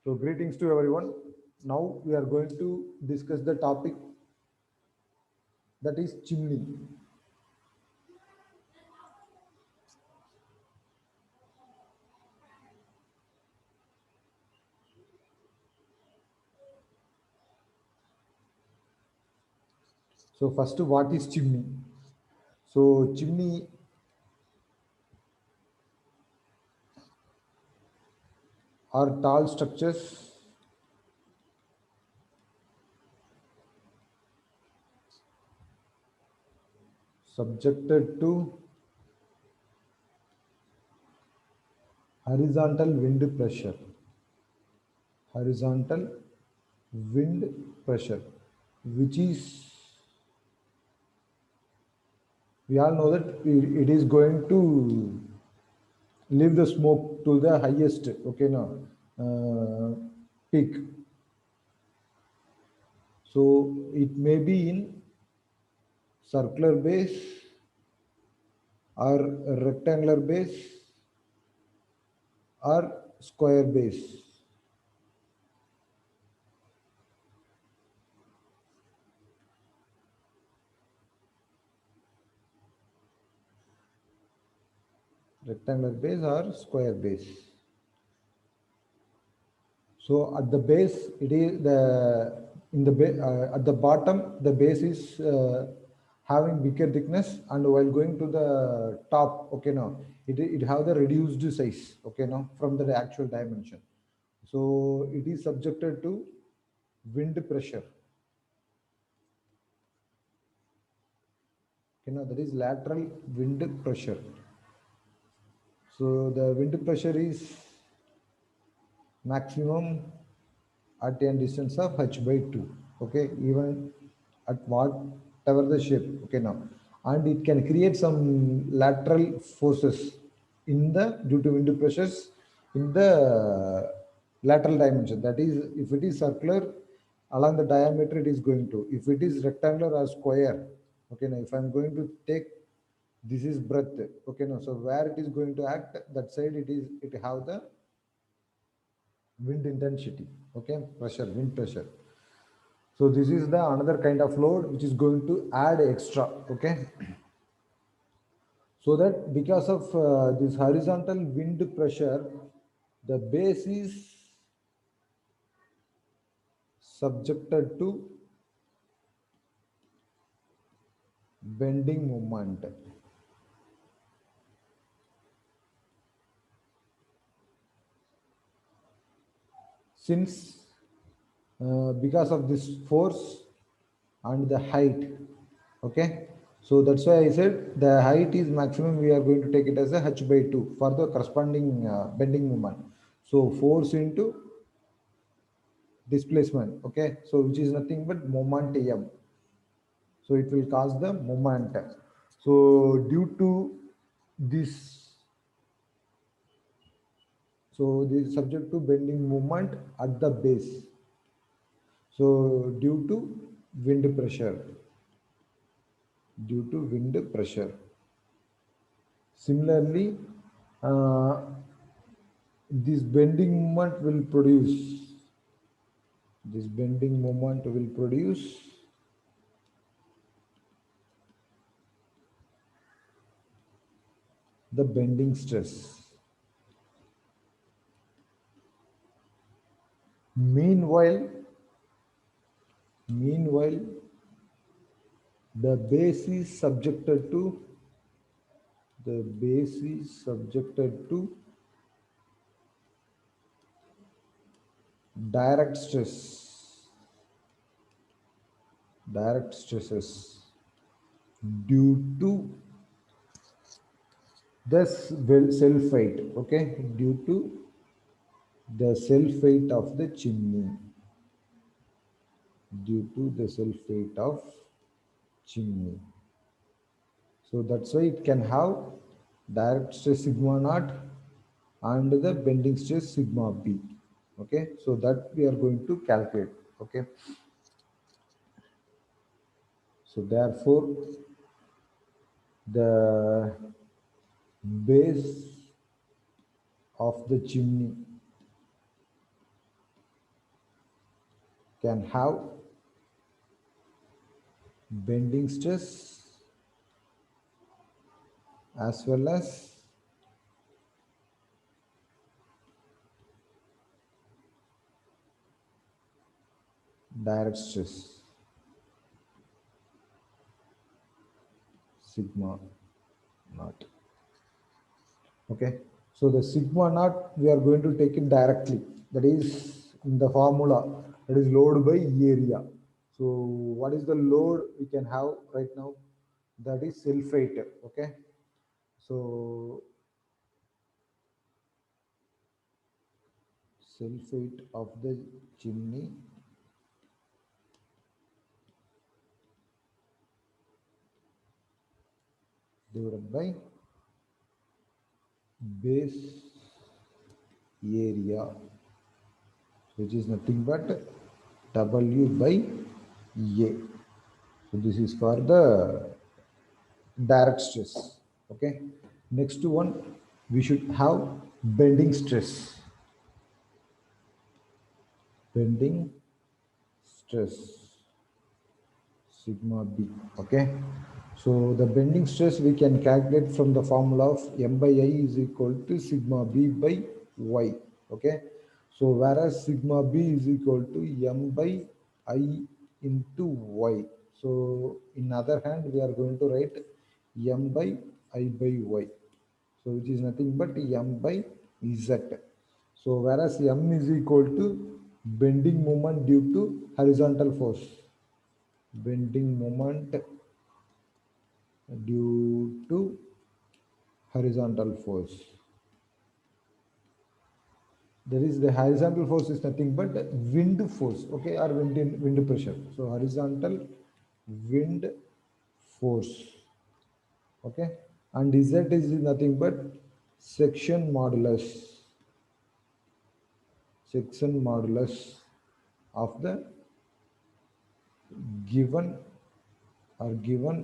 So, greetings to everyone. Now we are going to discuss the topic that is chimney. So, first, what is chimney? So, chimney are tall structures subjected to horizontal wind pressure. Horizontal wind pressure, which is we all know that it is going to leave the smoke to the highest. Okay, now peak. So it may be in circular base or rectangular base or square base. Rectangular base or square base. So at the base, it is the at the bottom the base is having bigger thickness, and while going to the top, okay, now it have the reduced size, okay, now from the actual dimension. So it is subjected to wind pressure. Okay, now that is lateral wind pressure. So the wind pressure is maximum at a distance of h by 2. Okay, even at whatever the shape. Okay, now, and it can create some lateral forces in the due to wind pressures in the lateral dimension. That is, if it is circular, along the diameter it is going to. If it is rectangular or square, okay, now if I'm going to take this is breadth, okay, now so where it is going to act, that side it have the wind intensity, okay, pressure, wind pressure. So this is the another kind of load which is going to add extra, okay. So that because of this horizontal wind pressure, the base is subjected to bending moment. Since because of this force and the height, okay, so that's why I said the height is maximum, we are going to take it as a h by 2 for the corresponding bending moment. So force into displacement, okay, so which is nothing but momentum. So it will cause the moment. So due to this, so this is subject to bending moment at the base. So due to wind pressure, due to wind pressure. Similarly, uh, this bending moment will produce, this bending moment will produce the bending stress. Meanwhile, meanwhile, the base is subjected to, the base is subjected to direct stress, direct stresses due to the self weight, okay, due to the self weight of the chimney, due to the self weight of chimney. So that's why it can have direct stress sigma naught and the bending stress sigma b. Okay, so that we are going to calculate. Okay, so therefore the base of the chimney can have bending stress as well as direct stress, sigma naught. Okay, so the sigma naught we are going to take it directly, that is in the formula, that is load by area. So what is the load we can have right now? That is self weight. Okay, so self weight of the chimney divided by base area, which is nothing but W by A. So this is for the direct stress. Okay. Next one, we should have bending stress. Bending stress, sigma B. Okay. So the bending stress we can calculate from the formula of M by I is equal to sigma B by Y. Okay. So whereas sigma B is equal to M by I into Y. So in other hand, we are going to write M by I by Y. So which is nothing but M by Z. So whereas M is equal to bending moment due to horizontal force. Bending moment due to horizontal force. There is the horizontal force is nothing but wind force, okay, or wind pressure. So horizontal wind force, okay, and Z is nothing but section modulus, section modulus of the given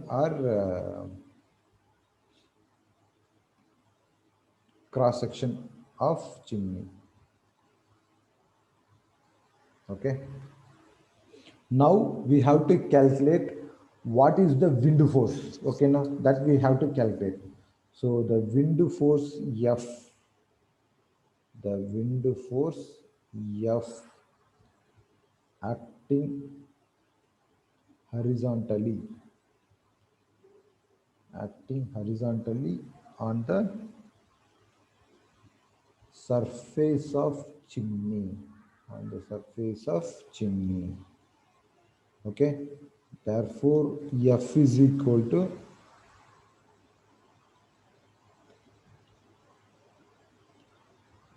or cross section of chimney. Okay, now we have to calculate what is the wind force. Okay, now that we have to calculate. So the wind force F, the wind force F acting horizontally, acting horizontally on the surface of chimney, on the surface of chimney. Okay, therefore F is equal to,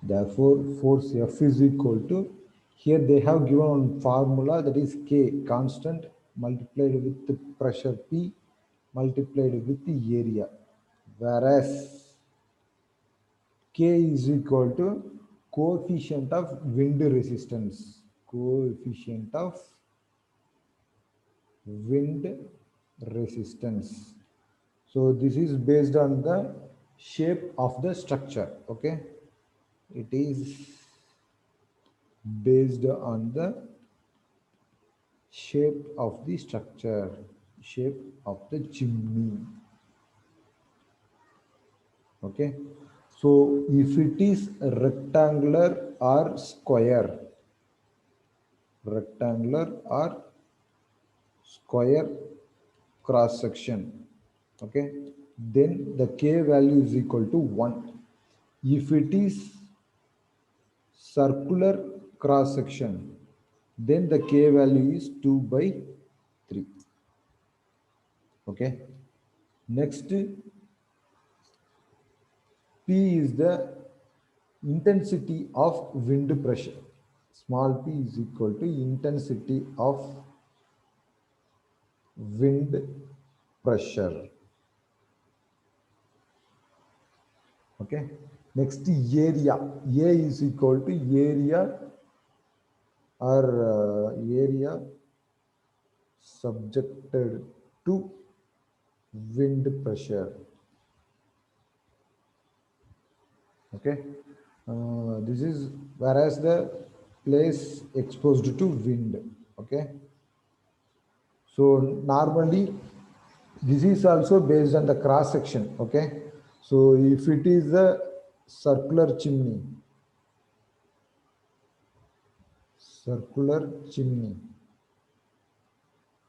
therefore force F is equal to, here they have given one formula, that is K constant multiplied with the pressure P multiplied with the area, whereas K is equal to coefficient of wind resistance, coefficient of wind resistance. So this is based on the shape of the structure. Okay, it is based on the shape of the structure, shape of the chimney. Okay, so if it is rectangular or square, rectangular or square cross section, okay, then the K value is equal to 1. If it is circular cross section, then the K value is 2 by 3. Okay, next P is the intensity of wind pressure. Small p is equal to intensity of wind pressure. Okay, next area, A is equal to area or area subjected to wind pressure. Okay, this is whereas the place exposed to wind. Okay, so normally this is also based on the cross section. Okay, so if it is a circular chimney, circular chimney,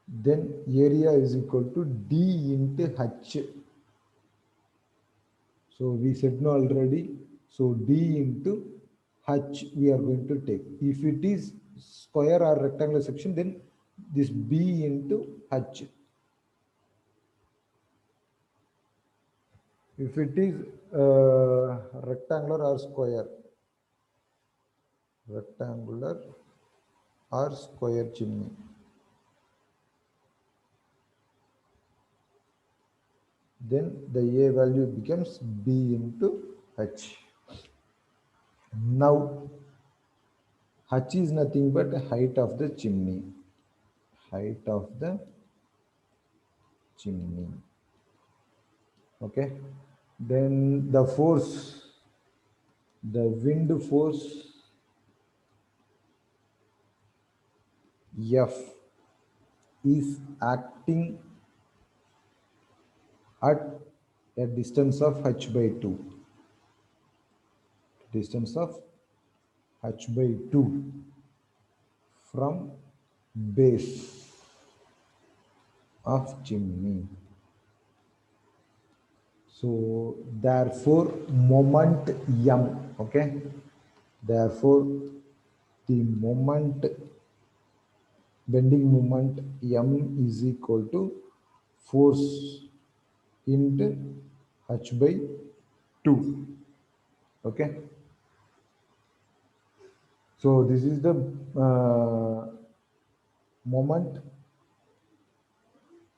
then area is equal to d into h. So we said no already, so d into h we are going to take. If it is square or rectangular section, then this b into h. If it is rectangular or square, rectangular or square chimney, then the a value becomes b into h. Now h is nothing but height of the chimney, height of the chimney. Okay, then the force, the wind force F is acting at a distance of h by 2, distance of h by 2 from base of chimney. So therefore moment m, okay, therefore the moment, bending moment m is equal to force into h by 2. Okay, so this is the moment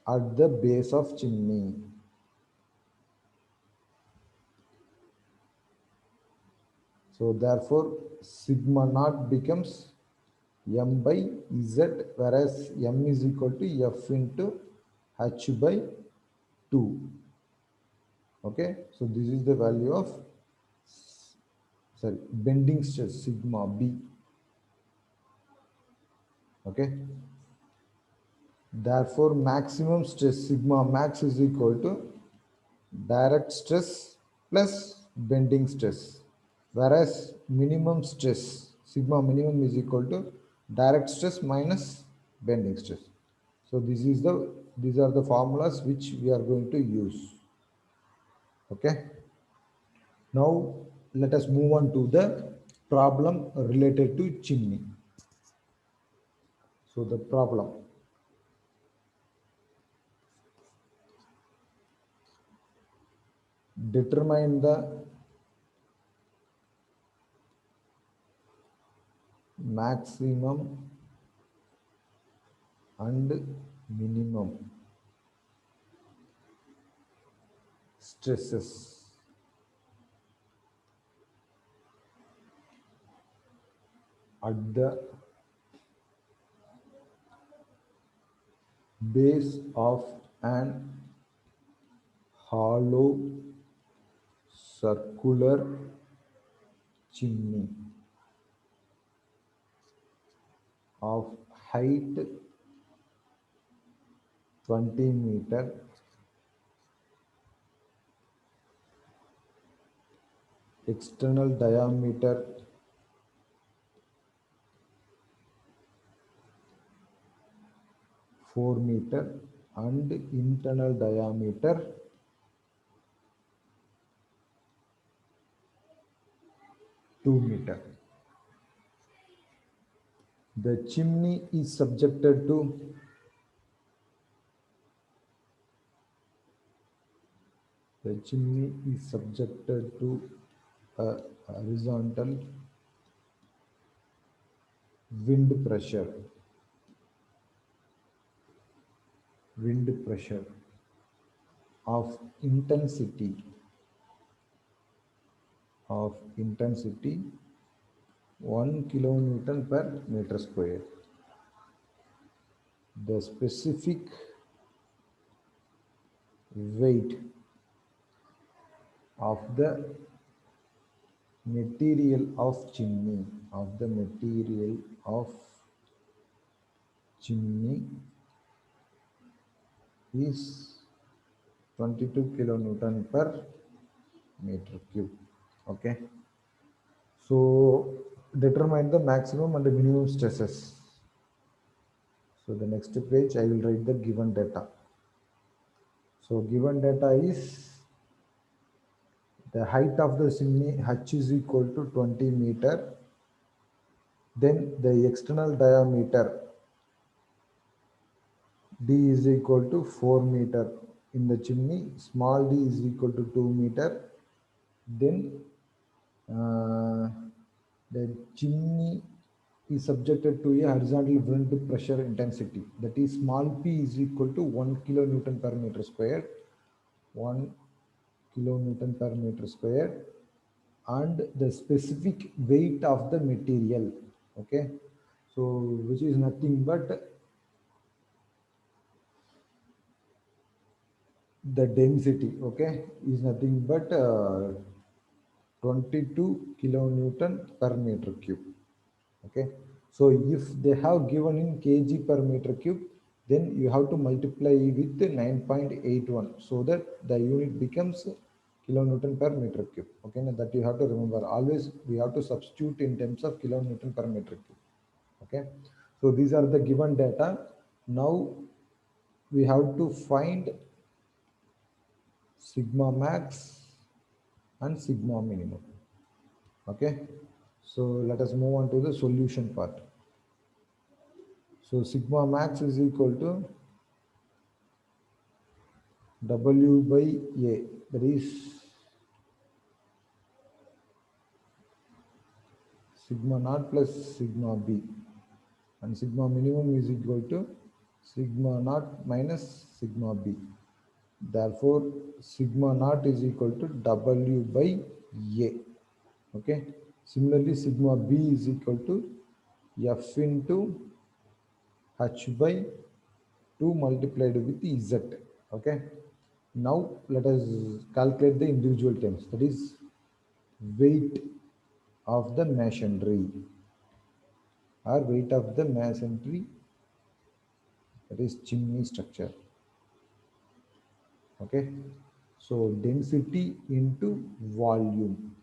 at the base of chimney. So therefore sigma naught becomes m by z, whereas m is equal to f into h by 2. Okay, so this is the value of, sorry, bending stress sigma b. Okay, therefore maximum stress sigma max is equal to direct stress plus bending stress, whereas minimum stress sigma minimum is equal to direct stress minus bending stress. So these are the formulas which we are going to use. Okay, now let us move on to the problem related to chimney. So the problem, determine the maximum and minimum stresses at the base of an hollow circular chimney of height 20 meter, external diameter 4 meter, and internal diameter 2 meter. The chimney is subjected to a horizontal wind pressure of intensity 1 kilonewton per meter square. The specific weight of the material of chimney, of the material of chimney is 22 kilonewton per meter cube. Okay, so determine the maximum and the minimum stresses. So the next page I will write the given data. So given data is the height of the chimney h is equal to 20 meter, then the external diameter d is equal to 4 meter in the chimney, small d is equal to 2 meter, then uh, the chimney is subjected to a horizontal wind pressure intensity, that is small p is equal to 1 kilonewton per meter square, 1 kilonewton per meter square, and the specific weight of the material. Okay, so which is nothing but the density. Okay, is nothing but 22 kilonewton per meter cube. Okay, so if they have given in kg per meter cube, then you have to multiply with 9.81 so that the unit becomes kilonewton per meter cube. Okay, now that you have to remember, always we have to substitute in terms of kilonewton per meter cube. Okay, so these are the given data. Now we have to find sigma max and sigma minimum. Okay, so let us move on to the solution part. So sigma max is equal to W by A, that is sigma naught plus sigma B, and sigma minimum is equal to sigma naught minus sigma B. Therefore, sigma naught is equal to W by A. Okay. Similarly, sigma B is equal to F into H by 2 multiplied with Z. Okay. Now let us calculate the individual terms, that is weight of the masonry, or weight of the masonry, that is chimney structure. Okay, so density into volume.